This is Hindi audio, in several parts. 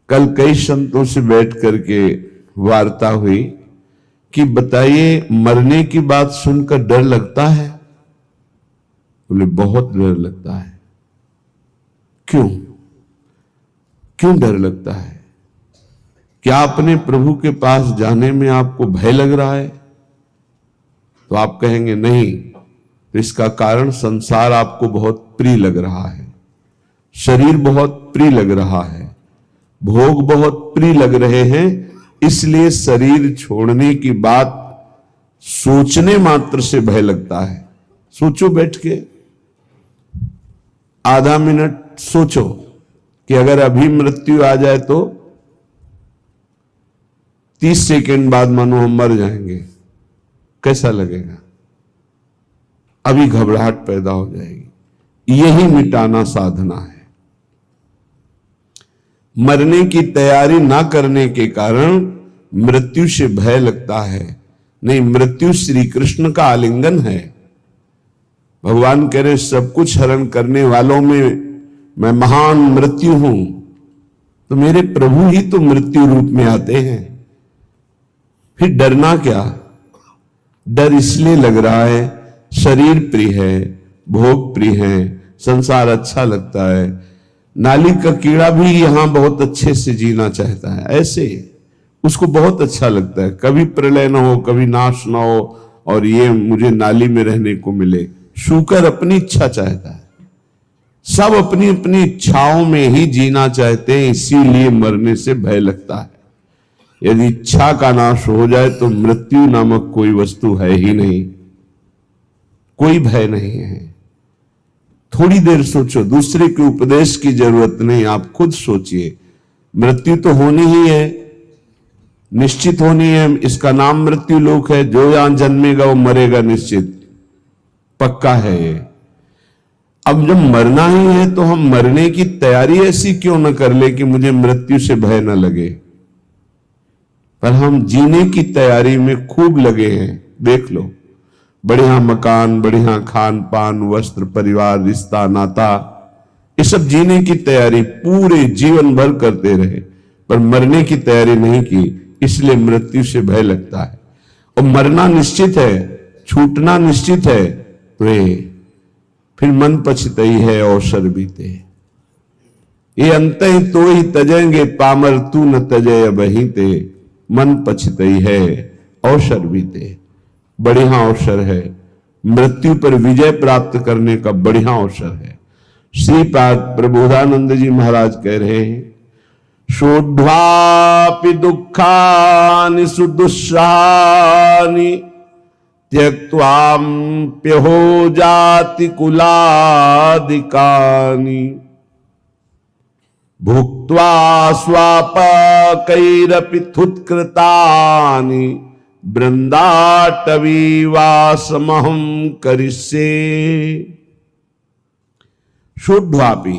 कल कई संतों से बैठ करके वार्ता हुई कि बताइए मरने की बात सुनकर डर लगता है? बोले बहुत डर लगता है। क्यों क्यों डर लगता है? क्या अपने प्रभु के पास जाने में आपको भय लग रहा है? तो आप कहेंगे नहीं, तो इसका कारण संसार आपको बहुत प्रिय लग रहा है, शरीर बहुत प्रिय लग रहा है, भोग बहुत प्रिय लग रहे हैं, इसलिए शरीर छोड़ने की बात सोचने मात्र से भय लगता है। सोचो, बैठ के आधा मिनट सोचो कि अगर अभी मृत्यु आ जाए तो 30 सेकंड बाद मानो हम मर जाएंगे, कैसा लगेगा? अभी घबराहट पैदा हो जाएगी। यही मिटाना साधना है। मरने की तैयारी ना करने के कारण मृत्यु से भय लगता है। नहीं, मृत्यु श्री कृष्ण का आलिंगन है। भगवान कह रहे सब कुछ हरण करने वालों में मैं महान मृत्यु हूं, तो मेरे प्रभु ही तो मृत्यु रूप में आते हैं। फिर डरना क्या? डर इसलिए लग रहा है शरीर प्रिय है, भोग प्रिय है, संसार अच्छा लगता है, नाली का कीड़ा भी यहां बहुत अच्छे से जीना चाहता है, ऐसे उसको बहुत अच्छा लगता है, कभी प्रलय ना हो, कभी नाश ना हो, और ये मुझे नाली में रहने को मिले। शूकर अपनी इच्छा चाहता है, सब अपनी अपनी इच्छाओं में ही जीना चाहते हैं, इसीलिए मरने से भय लगता है। यदि इच्छा का नाश हो जाए तो मृत्यु नामक कोई वस्तु है ही नहीं, कोई भय नहीं है। थोड़ी देर सोचो, दूसरे के उपदेश की जरूरत नहीं, आप खुद सोचिए। मृत्यु तो होनी ही है, निश्चित होनी है। इसका नाम मृत्यु लोक है। जो यहां जन्मेगा वो मरेगा, निश्चित पक्का है ये। अब जब मरना ही है तो हम मरने की तैयारी ऐसी क्यों न कर ले कि मुझे मृत्यु से भय न लगे, पर हम जीने की तैयारी में खूब लगे हैं। देख लो, बढ़िया मकान, बढ़िया खान पान, वस्त्र, परिवार, रिश्ता, नाता, ये सब जीने की तैयारी पूरे जीवन भर करते रहे, पर मरने की तैयारी नहीं की, इसलिए मृत्यु से भय लगता है। और मरना निश्चित है, छूटना निश्चित है, तो फिर मन पछतई है अवसर बीते। ये अंत ही तो ही तजेंगे पामर, तू न तजय बही ते, मन पछतई है अवसर बीते। बढ़िया अवसर है, मृत्यु पर विजय प्राप्त करने का बढ़िया अवसर है। श्रीपाद प्रबोधानंद जी महाराज कह रहे हैं, शोढ्वापि दुःखानि सुदुस्सहानि त्यक्त्वाप्यहो जाति कुलादिकानि, भुक्त्वा स्वापकैरपि थुत्कृतानि, बृंदाटवीवासमहं करिष्ये। शोढ्वापि,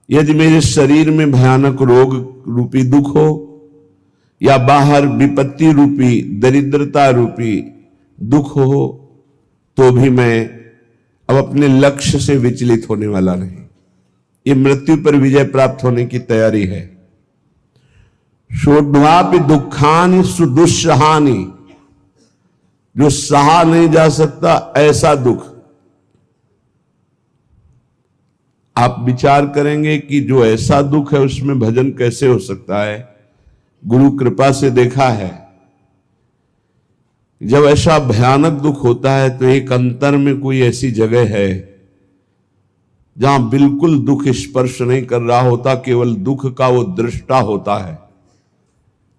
यदि मेरे शरीर में भयानक रोग रूपी दुख हो, या बाहर विपत्ति रूपी, दरिद्रता रूपी दुख हो, तो भी मैं अब अपने लक्ष्य से विचलित होने वाला नहीं। ये मृत्यु पर विजय प्राप्त होने की तैयारी है। शोढ्वापि दुखानि सुदुस्सहानि, जो सहा नहीं जा सकता ऐसा दुख। आप विचार करेंगे कि जो ऐसा दुख है उसमें भजन कैसे हो सकता है। गुरु कृपा से देखा है, जब ऐसा भयानक दुख होता है तो एक अंतर में कोई ऐसी जगह है जहां बिल्कुल दुख स्पर्श नहीं कर रहा होता, केवल दुख का वो दृष्टा होता है,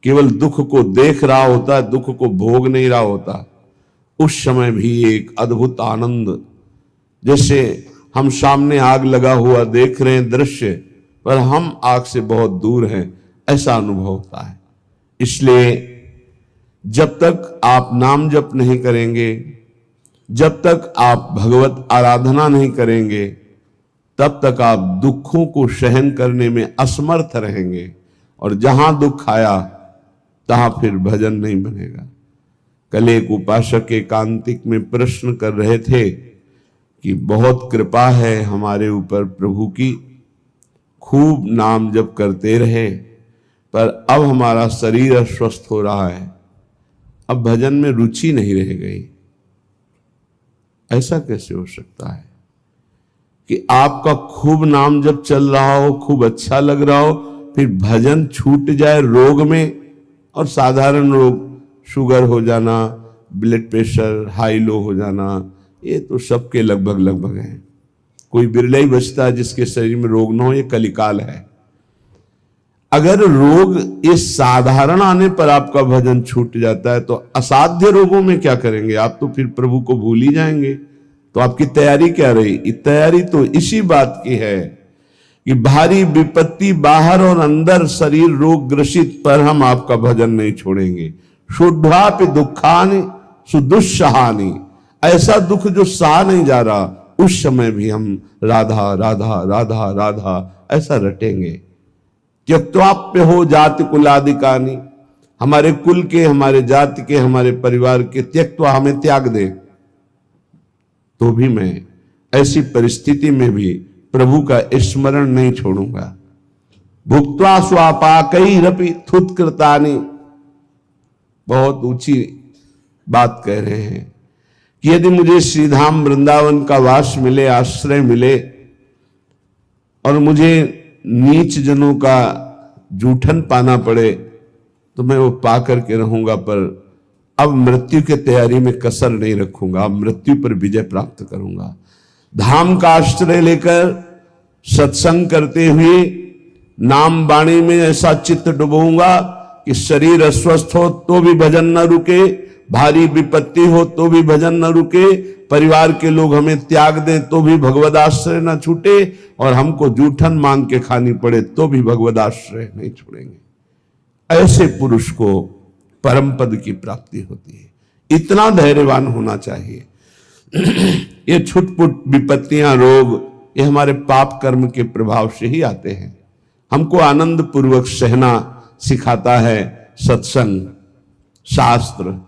केवल दुख को देख रहा होता है, दुख को भोग नहीं रहा होता। उस समय भी एक अद्भुत आनंद, जैसे हम सामने आग लगा हुआ देख रहे हैं दृश्य, पर हम आग से बहुत दूर हैं, ऐसा अनुभव होता है। इसलिए जब तक आप नाम जप नहीं करेंगे, जब तक आप भगवत आराधना नहीं करेंगे, तब तक आप दुखों को सहन करने में असमर्थ रहेंगे, और जहां दुख आया तहां फिर भजन नहीं बनेगा। कल एक उपासक एकांतिक में प्रश्न कर रहे थे कि बहुत कृपा है हमारे ऊपर प्रभु की, खूब नाम जप करते रहे, पर अब हमारा शरीर अस्वस्थ हो रहा है, अब भजन में रुचि नहीं रह गई। ऐसा कैसे हो सकता है कि आपका खूब नाम जब चल रहा हो, खूब अच्छा लग रहा हो, फिर भजन छूट जाए रोग में? और साधारण रोग, शुगर हो जाना, ब्लड प्रेशर हाई लो हो जाना, ये तो सबके लगभग लगभग है। कोई बिरला ही बचता है जिसके शरीर में रोग ना हो, ये कलिकाल है। अगर रोग ये साधारण आने पर आपका भजन छूट जाता है, तो असाध्य रोगों में क्या करेंगे? आप तो फिर प्रभु को भूल ही जाएंगे। तो आपकी तैयारी क्या रही? तैयारी तो इसी बात की है कि भारी विपत्ति बाहर और अंदर शरीर रोग ग्रसित पर हम आपका भजन नहीं छोड़ेंगे। शुद्धापि दुखानि सुदुस्सहानि, ऐसा दुख जो सहा नहीं जा रहा, उस समय भी हम राधा राधा राधा राधा ऐसा रटेंगे। त्यक्त्वाप्य हो जाति कुलादिकानि, हमारे कुल के, हमारे जाति के, हमारे परिवार के त्यक्त्वा, हमें त्याग दे, तो भी मैं ऐसी परिस्थिति में भी प्रभु का स्मरण नहीं छोड़ूंगा। भुक्त्वा स्वापाकैरपि थुत्कृतानि, बहुत ऊंची बात कह रहे हैं कि यदि मुझे श्रीधाम वृंदावन का वास मिले, आश्रय मिले, और मुझे नीच जनों का जूठन पाना पड़े, तो मैं वो पा करके रहूंगा, पर अब मृत्यु की तैयारी में कसर नहीं रखूंगा, अब मृत्यु पर विजय प्राप्त करूंगा। धाम का आश्रय लेकर सत्संग करते हुए नाम वाणी में ऐसा चित्त डुबोऊंगा कि शरीर अस्वस्थ हो तो भी भजन न रुके, भारी विपत्ति हो तो भी भजन न रुके, परिवार के लोग हमें त्याग दें तो भी भगवद आश्रय न छूटे, और हमको जूठन मांग के खानी पड़े तो भी भगवद आश्रय नहीं छोड़ेंगे। ऐसे पुरुष को परम पद की प्राप्ति होती है। इतना धैर्यवान होना चाहिए। ये छुटपुट विपत्तियां, रोग, ये हमारे पाप कर्म के प्रभाव से ही आते हैं। हमको आनंद पूर्वक सहना सिखाता है सत्संग, शास्त्र,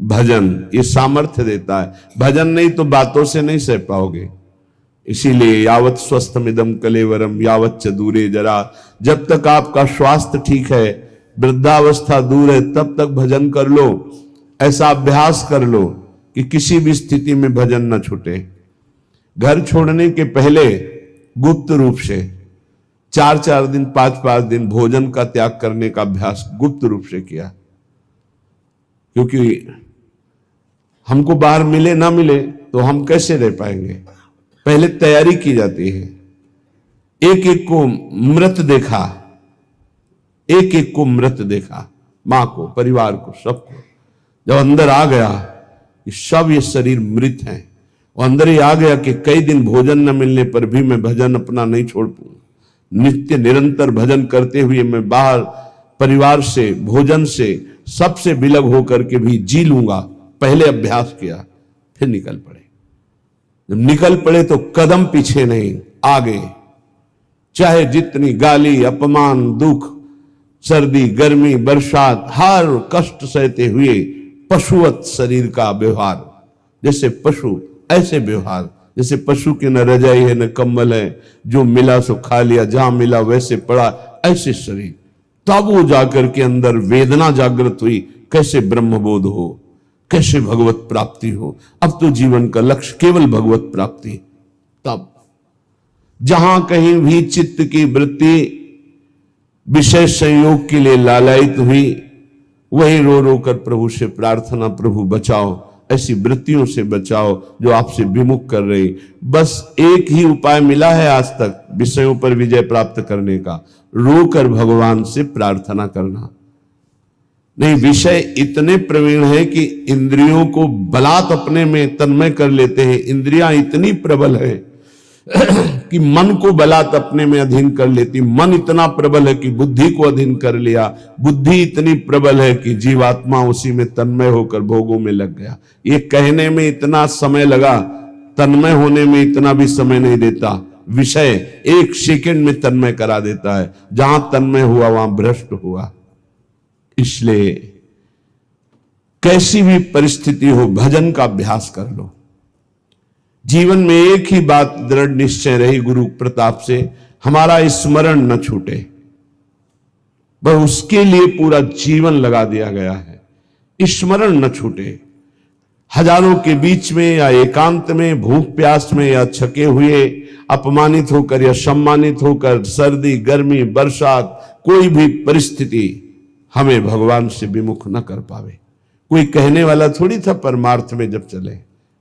भजन, ये सामर्थ्य देता है। भजन नहीं तो बातों से नहीं सह पाओगे। इसीलिए यावत स्वस्थमिदं कलेवरम यावत च दूरे जरा, जब तक आपका स्वास्थ्य ठीक है, वृद्धावस्था दूर है, तब तक भजन कर लो। ऐसा अभ्यास कर लो कि किसी भी स्थिति में भजन न छूटे। घर छोड़ने के पहले गुप्त रूप से 4-4 दिन, 5-5 दिन भोजन का त्याग करने का अभ्यास गुप्त रूप से किया, क्योंकि हमको बाहर मिले ना मिले तो हम कैसे रह पाएंगे। पहले तैयारी की जाती है। एक एक को मृत देखा, एक एक को मृत देखा, मां को, परिवार को, सबको। जब अंदर आ गया कि सब ये शरीर मृत हैं, और अंदर ही आ गया कि कई दिन भोजन न मिलने पर भी मैं भजन अपना नहीं छोड़ पाऊंगा, नित्य निरंतर भजन करते हुए मैं बाहर परिवार से, भोजन से, सबसे विलग होकर के भी जी लूंगा। पहले अभ्यास किया, फिर निकल पड़े। जब निकल पड़े तो कदम पीछे नहीं, आगे। चाहे जितनी गाली, अपमान, दुख, सर्दी, गर्मी, बरसात, हर कष्ट सहते हुए पशुवत शरीर का व्यवहार, जैसे पशु ऐसे व्यवहार, जैसे पशु की न रजाई है न कंबल है, जो मिला सो खा लिया, जहां मिला वैसे पड़ा, ऐसे शरीर। तब वो जाकर के अंदर वेदना जागृत हुई, कैसे ब्रह्मबोध हो, कैसे भगवत प्राप्ति हो। अब तो जीवन का लक्ष्य केवल भगवत प्राप्ति। तब जहां कहीं भी चित्त की वृत्ति विषय संयोग के लिए लालायित हुई, वही रो रो कर प्रभु से प्रार्थना, प्रभु बचाओ, ऐसी वृत्तियों से बचाओ जो आपसे विमुख कर रही। बस एक ही उपाय मिला है आज तक विषयों पर विजय प्राप्त करने का, रोकर भगवान से प्रार्थना करना। नहीं, विषय इतने प्रवीण है कि इंद्रियों को बलात् अपने में तन्मय कर लेते हैं। इंद्रियां इतनी प्रबल है कि मन को बलात् अपने में अधीन कर लेती। मन इतना प्रबल है कि बुद्धि को अधीन कर लिया। बुद्धि इतनी प्रबल है कि जीवात्मा उसी में तन्मय होकर भोगों में लग गया। ये कहने में इतना समय लगा, तन्मय होने में इतना भी समय नहीं देता। विषय 1 सेकंड में तन्मय करा देता है। जहां तन्मय हुआ वहां भ्रष्ट हुआ। इसलिए कैसी भी परिस्थिति हो, भजन का अभ्यास कर लो। जीवन में एक ही बात दृढ़ निश्चय रही गुरु प्रताप से, हमारा स्मरण न छूटे। वह उसके लिए पूरा जीवन लगा दिया गया है। स्मरण न छूटे। हजारों के बीच में या एकांत में, भूख प्यास में या छके हुए, अपमानित होकर या सम्मानित होकर, सर्दी गर्मी बरसात, कोई भी परिस्थिति हमें भगवान से विमुख न कर पावे। कोई कहने वाला थोड़ी था परमार्थ में जब चले,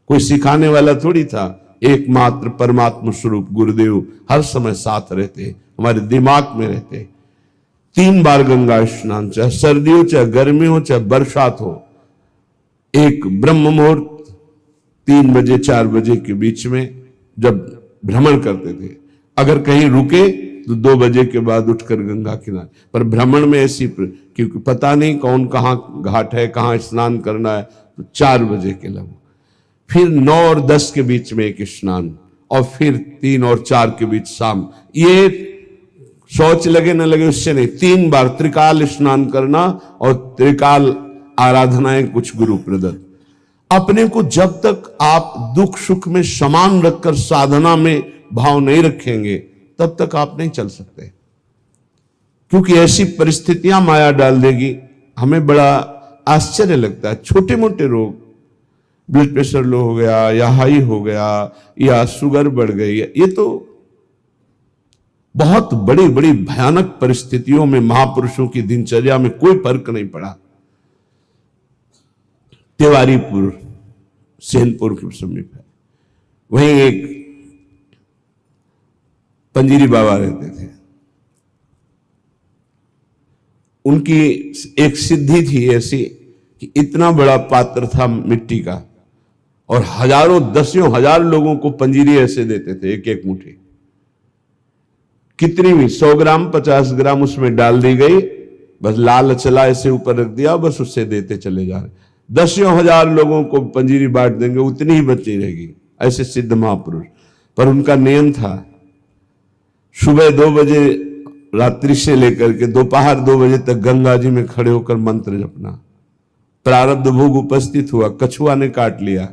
कोई सिखाने वाला थोड़ी था। एकमात्र परमात्मा स्वरूप गुरुदेव हर समय साथ रहते, हमारे दिमाग में रहते। 3 बार गंगा स्नान, चाहे सर्दी हो, चाहे गर्मी हो, चाहे बरसात हो। एक ब्रह्म मुहूर्त 3 बजे 4 बजे के बीच में जब भ्रमण करते थे, अगर कहीं रुके तो 2 बजे के बाद उठकर गंगा किनारे। पर भ्रमण में ऐसी, क्योंकि पता नहीं कौन कहाँ घाट है, कहाँ स्नान करना है, तो 4 बजे के लगभग, फिर 9 और 10 के बीच में एक स्नान, और फिर 3 और 4 के बीच शाम। ये शौच लगे न लगे उससे नहीं, 3 बार त्रिकाल स्नान करना और त्रिकाल आराधनाएं कुछ गुरु प्रदत्त। अपने को जब तक आप दुख सुख में समान रखकर साधना में भाव नहीं रखेंगे, तब तक आप नहीं चल सकते, क्योंकि ऐसी परिस्थितियां माया डाल देगी। हमें बड़ा आश्चर्य लगता है, छोटे मोटे रोग, ब्लड प्रेशर लो हो गया या हाई हो गया या शुगर बढ़ गई, ये तो बहुत बड़ी बड़ी भयानक परिस्थितियों में महापुरुषों की दिनचर्या में कोई फर्क नहीं पड़ा। तिवारीपुर सेनपुर के समीप है, वहीं एक पंजीरी बाबा रहते थे। उनकी एक सिद्धि थी ऐसी कि इतना बड़ा पात्र था मिट्टी का, और हजारों दसियों हजार लोगों को पंजीरी ऐसे देते थे, एक एक मुट्ठी, कितनी भी 100 ग्राम 50 ग्राम उसमें डाल दी गई, बस लाल चला ऐसे ऊपर रख दिया, बस उससे देते चले जा रहे। दसियों हजार लोगों को पंजीरी बांट देंगे, उतनी ही बची रहेगी। ऐसे सिद्ध महापुरुष। पर उनका नियम था, सुबह 2 बजे रात्रि से लेकर के दोपहर 2 बजे तक गंगा जी में खड़े होकर मंत्र जपना। प्रारब्ध भोग उपस्थित हुआ, कछुआ ने काट लिया,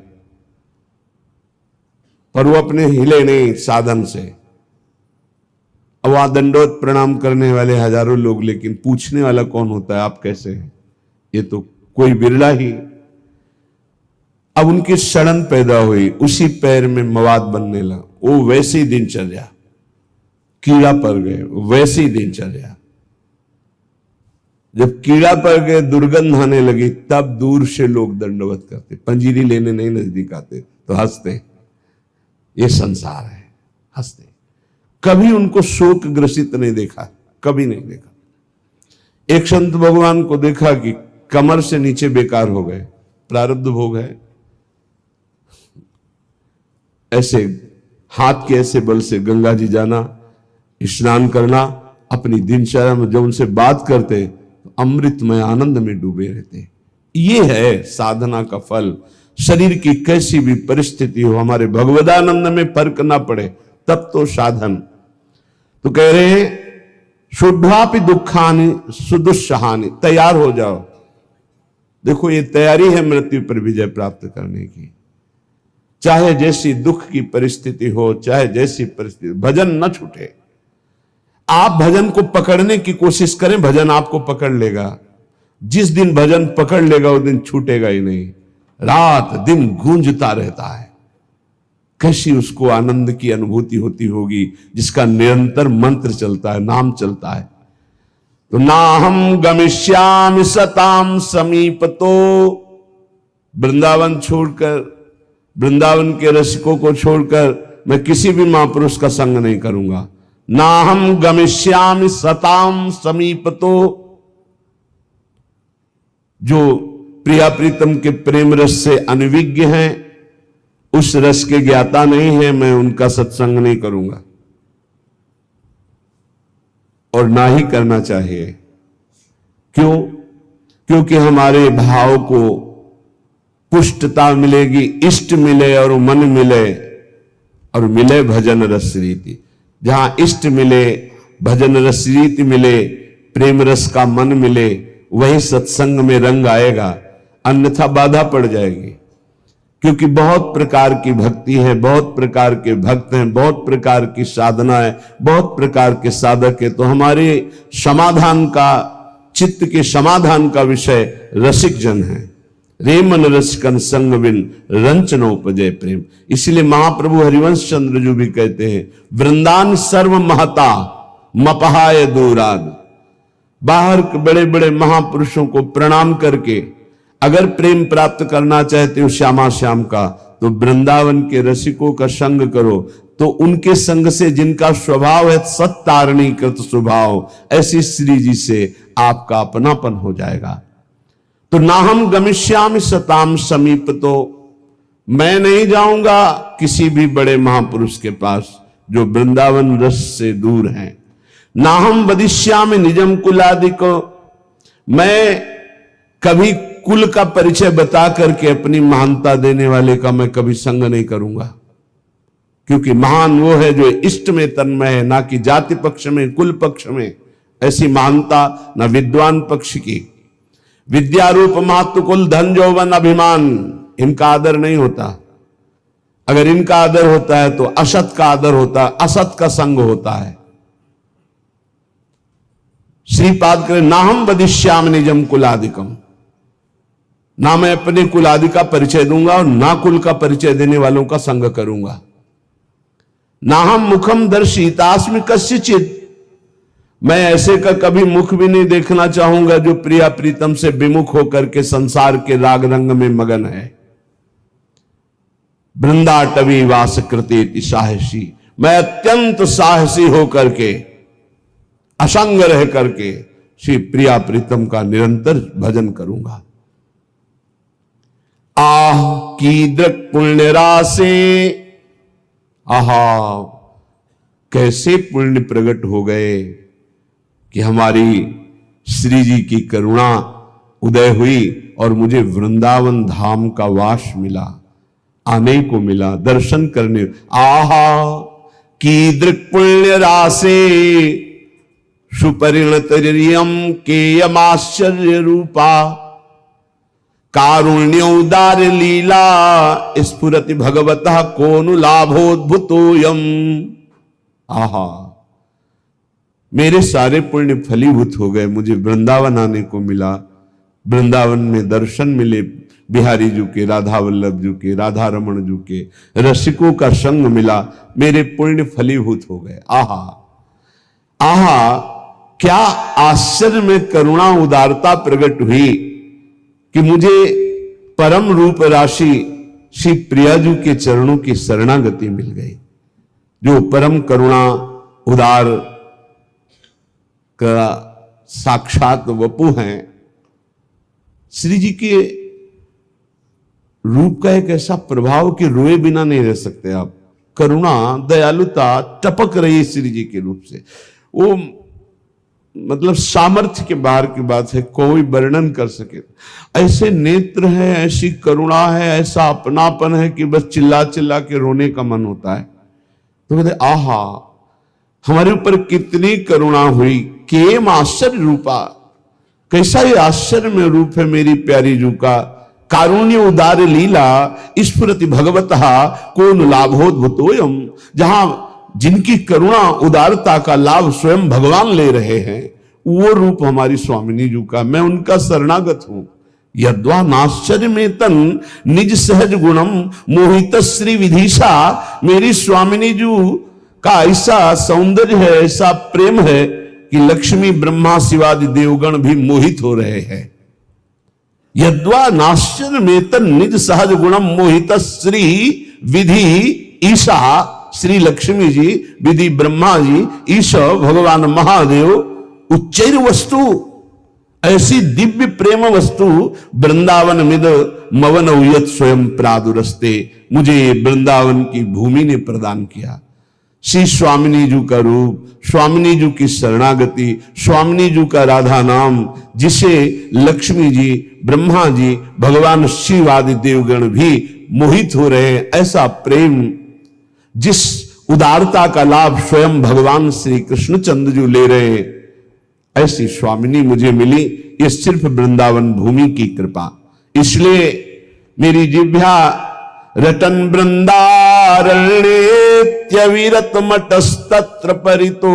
पर वो अपने हिले नहीं साधन से। अब वहां दंडोत प्रणाम करने वाले हजारों लोग, लेकिन पूछने वाला कौन होता है, आप कैसे हैं? ये तो कोई बिरला ही। अब उनकी सड़न पैदा हुई, उसी पैर में मवाद बनने लगा। वो वैसी दिनचर्या, कीड़ा पड़ गए, वैसी दिनचर्या। जब कीड़ा पड़ गए, दुर्गंध आने लगी, तब दूर से लोग दंडवत करते, पंजीरी लेने नहीं नजदीक आते, तो हंसते। ये संसार है, हंसते। कभी उनको शोक ग्रसित नहीं देखा, कभी नहीं देखा। एक संत भगवान को देखा कि कमर से नीचे बेकार हो गए, प्रारब्ध भोग है। ऐसे हाथ के ऐसे बल से गंगा जी जाना, स्नान करना, अपनी दिनचर्या में जब उनसे बात करते तो अमृतमय आनंद में डूबे रहते। ये है साधना का फल। शरीर की कैसी भी परिस्थिति हो, हमारे भगवदानंद में फर्क ना पड़े, तब तो साधन। तो कह रहे हैं, शुद्धापि दुखानि सुदुस्सहानि, तैयार हो जाओ। देखो, ये तैयारी है मृत्यु पर विजय प्राप्त करने की। चाहे जैसी दुख की परिस्थिति हो, चाहे जैसी परिस्थिति, भजन न छूटे। आप भजन को पकड़ने की कोशिश करें, भजन आपको पकड़ लेगा। जिस दिन भजन पकड़ लेगा, उस दिन छूटेगा ही नहीं, रात दिन गूंजता रहता है। कैसी उसको आनंद की अनुभूति होती होगी, जिसका निरंतर मंत्र चलता है, नाम चलता है। तो नाहम गमिष्यामि सताम समीपतो, वृंदावन छोड़कर, वृंदावन के रसिकों को छोड़कर मैं किसी भी महापुरुष का संग नहीं करूंगा। नाहम गमिष्यामि सताम समीपतो, जो प्रिया प्रीतम के प्रेम रस से अनविज्ञ हैं, उस रस के ज्ञाता नहीं है, मैं उनका सत्संग नहीं करूंगा, और ना ही करना चाहिए। क्यों? क्योंकि हमारे भाव को पुष्टता मिलेगी, इष्ट मिले और मन मिले, और मिले भजन रस रीति। जहां इष्ट मिले, भजन रस रीति मिले, प्रेम रस का मन मिले, वही सत्संग में रंग आएगा, अन्यथा बाधा पड़ जाएगी। क्योंकि बहुत प्रकार की भक्ति है, बहुत प्रकार के भक्त हैं, बहुत प्रकार की साधना है, बहुत प्रकार के साधक है। तो हमारे समाधान का चित्त के समाधान का विषय रसिक जन है। रे मन रसिकन संग बिन रंच न उपजय प्रेम। इसलिए महाप्रभु हरिवंश चंद्र जी भी कहते हैं, वृंदान सर्व महता मपहाय दूराद। बाहर के बड़े बड़े महापुरुषों को प्रणाम करके अगर प्रेम प्राप्त करना चाहते हो श्यामा श्याम का, तो वृंदावन के रसिकों का संग करो। तो उनके संग से, जिनका स्वभाव है सत्तारणी कृत स्वभाव, ऐसी श्री जी से आपका अपनापन हो जाएगा। तो ना हम गमिष्यामि सताम समीप, तो मैं नहीं जाऊंगा किसी भी बड़े महापुरुष के पास जो वृंदावन रस से दूर हैं। ना हम वदिष्यामि निजम कुलादिको, मैं कभी कुल का परिचय बता करके अपनी महानता देने वाले का मैं कभी संग नहीं करूंगा, क्योंकि महान वो है जो इष्ट में तन्मय है, ना कि जाति पक्ष में कुल पक्ष में। ऐसी महानता ना विद्वान पक्ष की। विद्यारूप मातु कुल धन यौवन अभिमान, इनका आदर नहीं होता। अगर इनका आदर होता है तो असत का आदर होता है, असत का संग होता है। श्रीपाद करें, ना हम वदिष्याम निजम कुलादिकम, ना मैं अपने कुलादि का परिचय दूंगा और ना कुल का परिचय देने वालों का संग करूंगा। ना हम मुखम दर्शितास्मि कस्यचित्, मैं ऐसे का कभी मुख भी नहीं देखना चाहूंगा जो प्रिया प्रीतम से विमुख होकर के संसार के राग रंग में मगन है। वृंदाटवी वास कृतेति साहसी, मैं अत्यंत साहसी होकर के, असंग रह करके श्री प्रिया प्रीतम का निरंतर भजन करूंगा। आह कीदृक् पुण्य राशे, आहा कैसे पुण्य प्रकट हो गए कि हमारी श्री जी की करुणा उदय हुई और मुझे वृंदावन धाम का वास मिला, आने को मिला, दर्शन करने। आहा कीदृक् पुण्य राशे सुपरिणतरियम केयमाश्चर्य रूपा, कारुण्योदार लीला स्फुरति भगवतः कोनु लाभोद्भुतोयम। आहा मेरे सारे पुण्य फलीभूत हो गए, मुझे वृंदावन आने को मिला, वृंदावन में दर्शन मिले बिहारी जी के, राधा वल्लभ जी के, राधा रमण जी के, रसिकों का संग मिला, मेरे पुण्य फलीभूत हो गए। आहा आहा क्या आश्चर्य में करुणा उदारता प्रकट हुई कि मुझे परम रूप राशि श्री प्रिया जी के चरणों की शरणागति मिल गई, जो परम करुणा उदार का साक्षात वपु हैं। श्री जी के रूप का एक ऐसा प्रभाव कि रोए बिना नहीं रह सकते आप। करुणा दयालुता टपक रही श्री जी के रूप से, वो मतलब सामर्थ्य के बाहर की बात है, कोई वर्णन कर सके। ऐसे नेत्र है, ऐसी करुणा है, ऐसा अपनापन है कि बस चिल्ला चिल्ला के रोने का मन होता है। तो कहते आहा हमारे ऊपर कितनी करुणा हुई, केम आश्चर्य रूपा, कैसा ये आश्चर्य में रूप है मेरी प्यारी जू का। कारुण्य उदार लीला स्फुरति भगवतः कोन लाभोद्भुतोयम, जहां जिनकी करुणा उदारता का लाभ स्वयं भगवान ले रहे हैं, वो रूप हमारी स्वामिनी जी का। मैं उनका शरणागत हूं। यद्वा नाश्चर्य में तन निज सहज गुणम मोहित श्री विधिशा, मेरी स्वामिनी जी का ऐसा सौंदर्य है, ऐसा प्रेम है कि लक्ष्मी ब्रह्मा शिवादि देवगण भी मोहित हो रहे हैं। यद्वा नाश्चर्य में तन निज सहज गुणम मोहित श्री विधि ईशा, श्री लक्ष्मी जी, विधि ब्रह्मा जी, ईश्वर भगवान महादेव, उच्चैर वस्तु, ऐसी दिव्य प्रेम वस्तु वृंदावन मिद मवन उयत स्वयं प्रादुरस्ते, मुझे वृंदावन की भूमि ने प्रदान किया। श्री स्वामिनी जी का रूप, स्वामिनी जी की शरणागति, स्वामिनी जी का राधा नाम, जिसे लक्ष्मी जी, ब्रह्मा जी, भगवान शिव आदि देवगण भी मोहित हो रहे हैं, ऐसा प्रेम, जिस उदारता का लाभ स्वयं भगवान श्री कृष्णचंद्र जी ले रहे हैं, ऐसी स्वामिनी मुझे मिली। ये सिर्फ वृंदावन भूमि की कृपा। इसलिए मेरी जिह्वा रटन वृंदारण्येत्यविरत मटस्तत्र परितो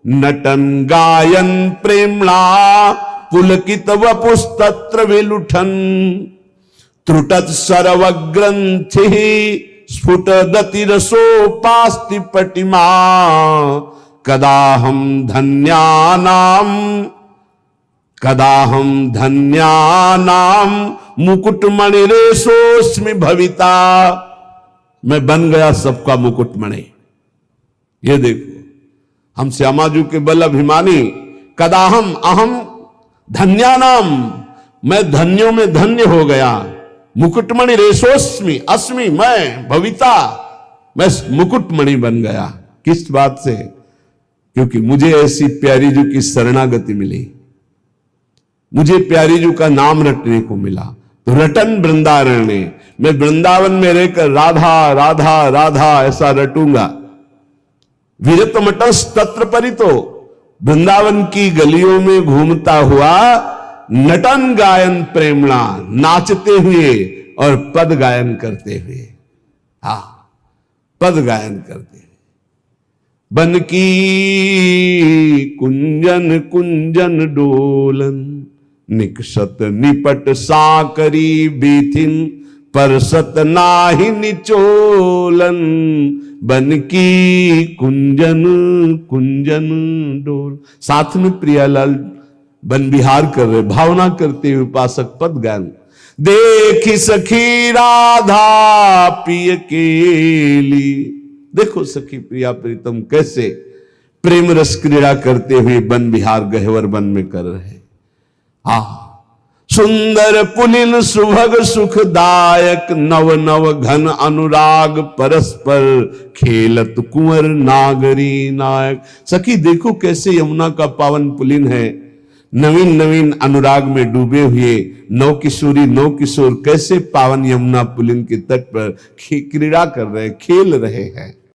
नटन गायन प्रेमणा पुलकित वपुस्तत्र विलुठन त्रुटत सर्वग्रंथि स्फुटदति रसोपास्ति पटिमा कदाहम धन्यानाम मुकुटमणिरेशोस्मि भविता। मैं बन गया सबका मुकुटमणि। ये देखो हम श्यामाजू के बल अभिमानी। कदाहम अहम धन्यानाम, मैं धन्यों में धन्य हो गया। मुकुटमणि रेशोस्मि अस्मि, मैं भविता, मैं मुकुटमणि बन गया। किस बात से? क्योंकि मुझे ऐसी प्यारी जू की शरणागति मिली, मुझे प्यारी जू का नाम रटने को मिला। तो रटन वृंदारण्य, मैं वृंदावन में रहकर राधा राधा राधा ऐसा रटूंगा। विरत मटस तत्र परितो, वृंदावन की गलियों में घूमता हुआ नटन गायन प्रेमणा, नाचते हुए और पद गायन करते हुए। हा, पद गायन करते हुए। बन की कुंजन कुंजन डोलन, निकसत निपट साकरी बीथिन, परसत नाहि निचोलन। बन की कुंजन कुंजन डोल, साथ में प्रियालाल बन विहार कर रहे, भावना करते हुए उपासक पद गायन। देखी सखी राधा पिय केली, देखो सखी प्रिया प्रीतम कैसे प्रेम रस क्रीड़ा करते हुए वन विहार गहवर वन में कर रहे। सुंदर पुलिन सुभग सुखदायक, नव नव घन अनुराग परस्पर, खेलत कुंवर नागरी नायक। सखी देखो कैसे यमुना का पावन पुलिन है, नवीन नवीन अनुराग में डूबे हुए नौ किशोरी नौ किशोर कैसे पावन यमुना पुलिन के तट पर क्रीड़ा कर रहे, खेल रहे हैं।